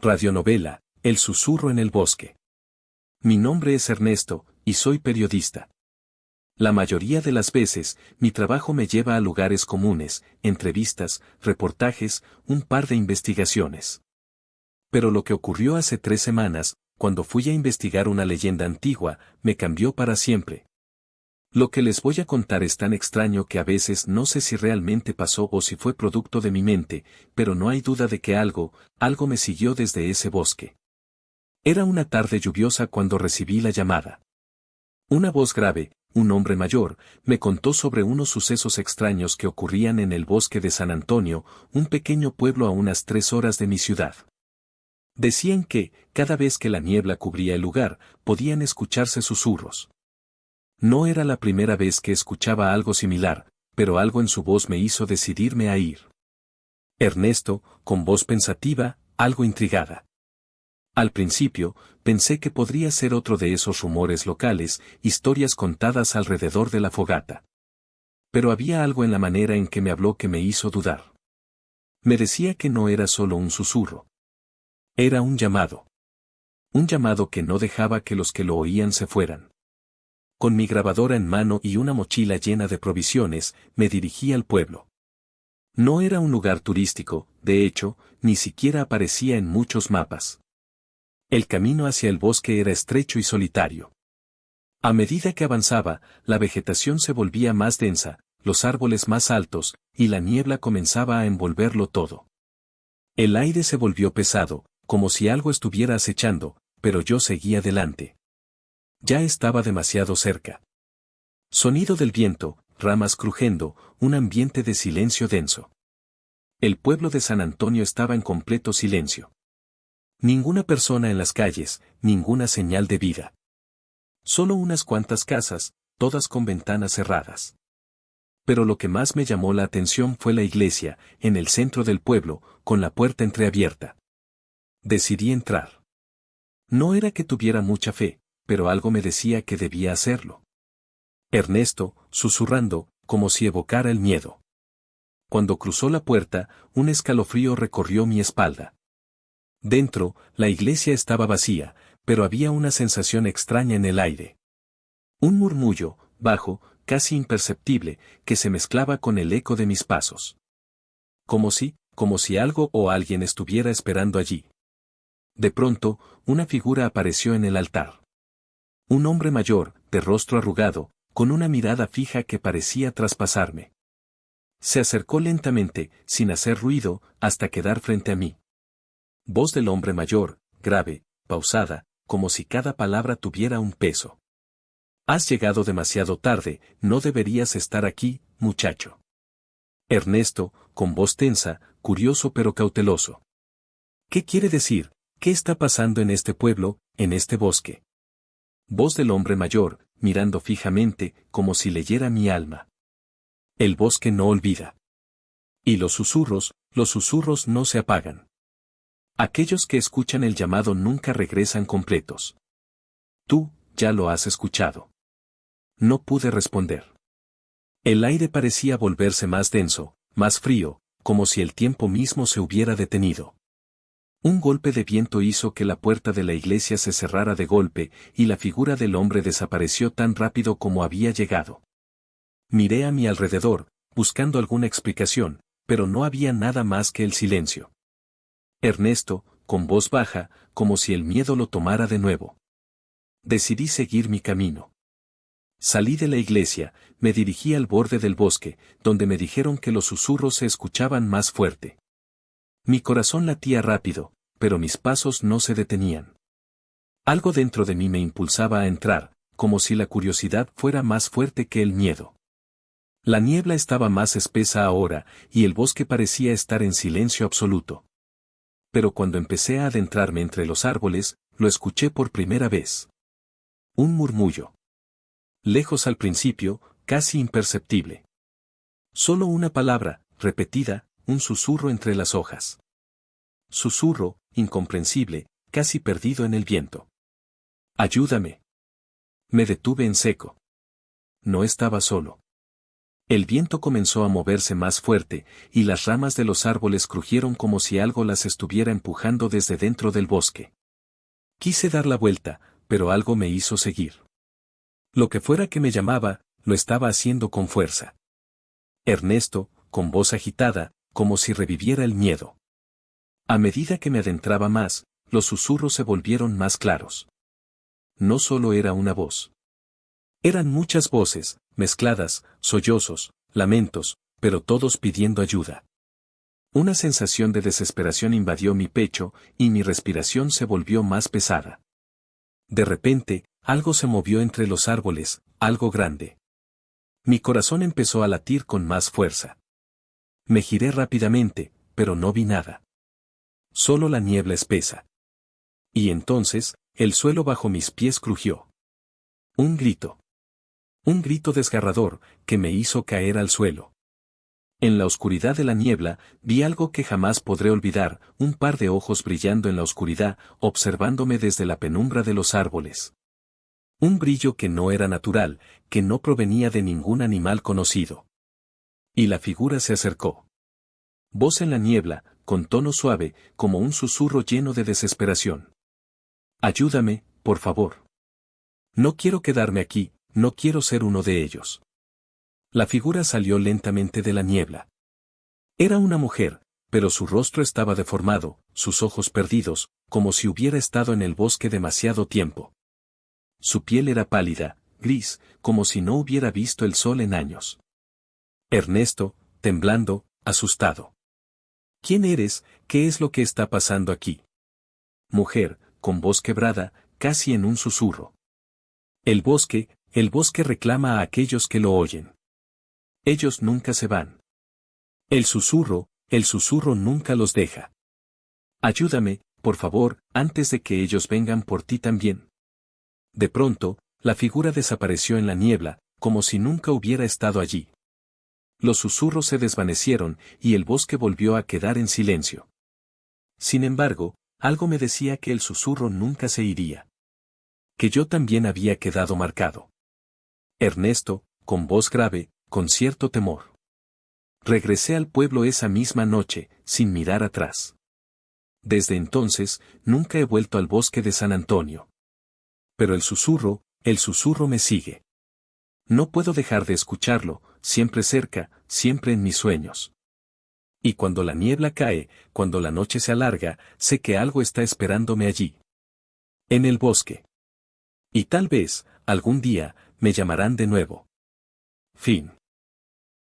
Radionovela, El susurro en el bosque. Mi nombre es Ernesto, y soy periodista. La mayoría de las veces, mi trabajo me lleva a lugares comunes, entrevistas, reportajes, un par de investigaciones. Pero lo que ocurrió hace 3 semanas, cuando fui a investigar una leyenda antigua, me cambió para siempre. Lo que les voy a contar es tan extraño que a veces no sé si realmente pasó o si fue producto de mi mente, pero no hay duda de que algo me siguió desde ese bosque. Era una tarde lluviosa cuando recibí la llamada. Una voz grave, un hombre mayor, me contó sobre unos sucesos extraños que ocurrían en el bosque de San Antonio, un pequeño pueblo a unas 3 horas de mi ciudad. Decían que, cada vez que la niebla cubría el lugar, podían escucharse susurros. No era la primera vez que escuchaba algo similar, pero algo en su voz me hizo decidirme a ir. Ernesto, con voz pensativa, algo intrigada. Al principio, pensé que podría ser otro de esos rumores locales, historias contadas alrededor de la fogata. Pero había algo en la manera en que me habló que me hizo dudar. Me decía que no era solo un susurro. Era un llamado. Un llamado que no dejaba que los que lo oían se fueran. Con mi grabadora en mano y una mochila llena de provisiones, me dirigí al pueblo. No era un lugar turístico, de hecho, ni siquiera aparecía en muchos mapas. El camino hacia el bosque era estrecho y solitario. A medida que avanzaba, la vegetación se volvía más densa, los árboles más altos, y la niebla comenzaba a envolverlo todo. El aire se volvió pesado, como si algo estuviera acechando, pero yo seguía adelante. Ya estaba demasiado cerca. Sonido del viento, ramas crujiendo, un ambiente de silencio denso. El pueblo de San Antonio estaba en completo silencio. Ninguna persona en las calles, ninguna señal de vida. Solo unas cuantas casas, todas con ventanas cerradas. Pero lo que más me llamó la atención fue la iglesia, en el centro del pueblo, con la puerta entreabierta. Decidí entrar. No era que tuviera mucha fe, pero algo me decía que debía hacerlo. Ernesto, susurrando, como si evocara el miedo. Cuando cruzó la puerta, un escalofrío recorrió mi espalda. Dentro, la iglesia estaba vacía, pero había una sensación extraña en el aire. Un murmullo, bajo, casi imperceptible, que se mezclaba con el eco de mis pasos. Como si algo o alguien estuviera esperando allí. De pronto, una figura apareció en el altar. Un hombre mayor, de rostro arrugado, con una mirada fija que parecía traspasarme. Se acercó lentamente, sin hacer ruido, hasta quedar frente a mí. Voz del hombre mayor, grave, pausada, como si cada palabra tuviera un peso. Has llegado demasiado tarde, no deberías estar aquí, muchacho. Ernesto, con voz tensa, curioso pero cauteloso. ¿Qué quiere decir? ¿Qué está pasando en este pueblo, en este bosque? Voz del hombre mayor, mirando fijamente, como si leyera mi alma. El bosque no olvida. Y los susurros no se apagan. Aquellos que escuchan el llamado nunca regresan completos. Tú, ya lo has escuchado. No pude responder. El aire parecía volverse más denso, más frío, como si el tiempo mismo se hubiera detenido. Un golpe de viento hizo que la puerta de la iglesia se cerrara de golpe, y la figura del hombre desapareció tan rápido como había llegado. Miré a mi alrededor, buscando alguna explicación, pero no había nada más que el silencio. Ernesto, con voz baja, como si el miedo lo tomara de nuevo. Decidí seguir mi camino. Salí de la iglesia, me dirigí al borde del bosque, donde me dijeron que los susurros se escuchaban más fuerte. Mi corazón latía rápido, pero mis pasos no se detenían. Algo dentro de mí me impulsaba a entrar, como si la curiosidad fuera más fuerte que el miedo. La niebla estaba más espesa ahora, y el bosque parecía estar en silencio absoluto. Pero cuando empecé a adentrarme entre los árboles, lo escuché por primera vez. Un murmullo. Lejos al principio, casi imperceptible. Solo una palabra, repetida, un susurro entre las hojas. Susurro, incomprensible, casi perdido en el viento. Ayúdame. Me detuve en seco. No estaba solo. El viento comenzó a moverse más fuerte, y las ramas de los árboles crujieron como si algo las estuviera empujando desde dentro del bosque. Quise dar la vuelta, pero algo me hizo seguir. Lo que fuera que me llamaba, lo estaba haciendo con fuerza. Ernesto, con voz agitada, como si reviviera el miedo. A medida que me adentraba más, los susurros se volvieron más claros. No solo era una voz. Eran muchas voces, mezcladas, sollozos, lamentos, pero todos pidiendo ayuda. Una sensación de desesperación invadió mi pecho, y mi respiración se volvió más pesada. De repente, algo se movió entre los árboles, algo grande. Mi corazón empezó a latir con más fuerza. Me giré rápidamente, pero no vi nada. Solo la niebla espesa. Y entonces, el suelo bajo mis pies crujió. Un grito. Un grito desgarrador, que me hizo caer al suelo. En la oscuridad de la niebla, vi algo que jamás podré olvidar, un par de ojos brillando en la oscuridad, observándome desde la penumbra de los árboles. Un brillo que no era natural, que no provenía de ningún animal conocido. Y la figura se acercó. Voz en la niebla, con tono suave, como un susurro lleno de desesperación. Ayúdame, por favor. No quiero quedarme aquí, no quiero ser uno de ellos. La figura salió lentamente de la niebla. Era una mujer, pero su rostro estaba deformado, sus ojos perdidos, como si hubiera estado en el bosque demasiado tiempo. Su piel era pálida, gris, como si no hubiera visto el sol en años. Ernesto, temblando, asustado. ¿Quién eres? ¿Qué es lo que está pasando aquí? Mujer, con voz quebrada, casi en un susurro. El bosque reclama a aquellos que lo oyen. Ellos nunca se van. El susurro nunca los deja. Ayúdame, por favor, antes de que ellos vengan por ti también. De pronto, la figura desapareció en la niebla, como si nunca hubiera estado allí. Los susurros se desvanecieron, y el bosque volvió a quedar en silencio. Sin embargo, algo me decía que el susurro nunca se iría. Que yo también había quedado marcado. Ernesto, con voz grave, con cierto temor. Regresé al pueblo esa misma noche, sin mirar atrás. Desde entonces, nunca he vuelto al bosque de San Antonio. Pero el susurro me sigue. No puedo dejar de escucharlo, siempre cerca, siempre en mis sueños. Y cuando la niebla cae, cuando la noche se alarga, sé que algo está esperándome allí. En el bosque. Y tal vez, algún día, me llamarán de nuevo. Fin.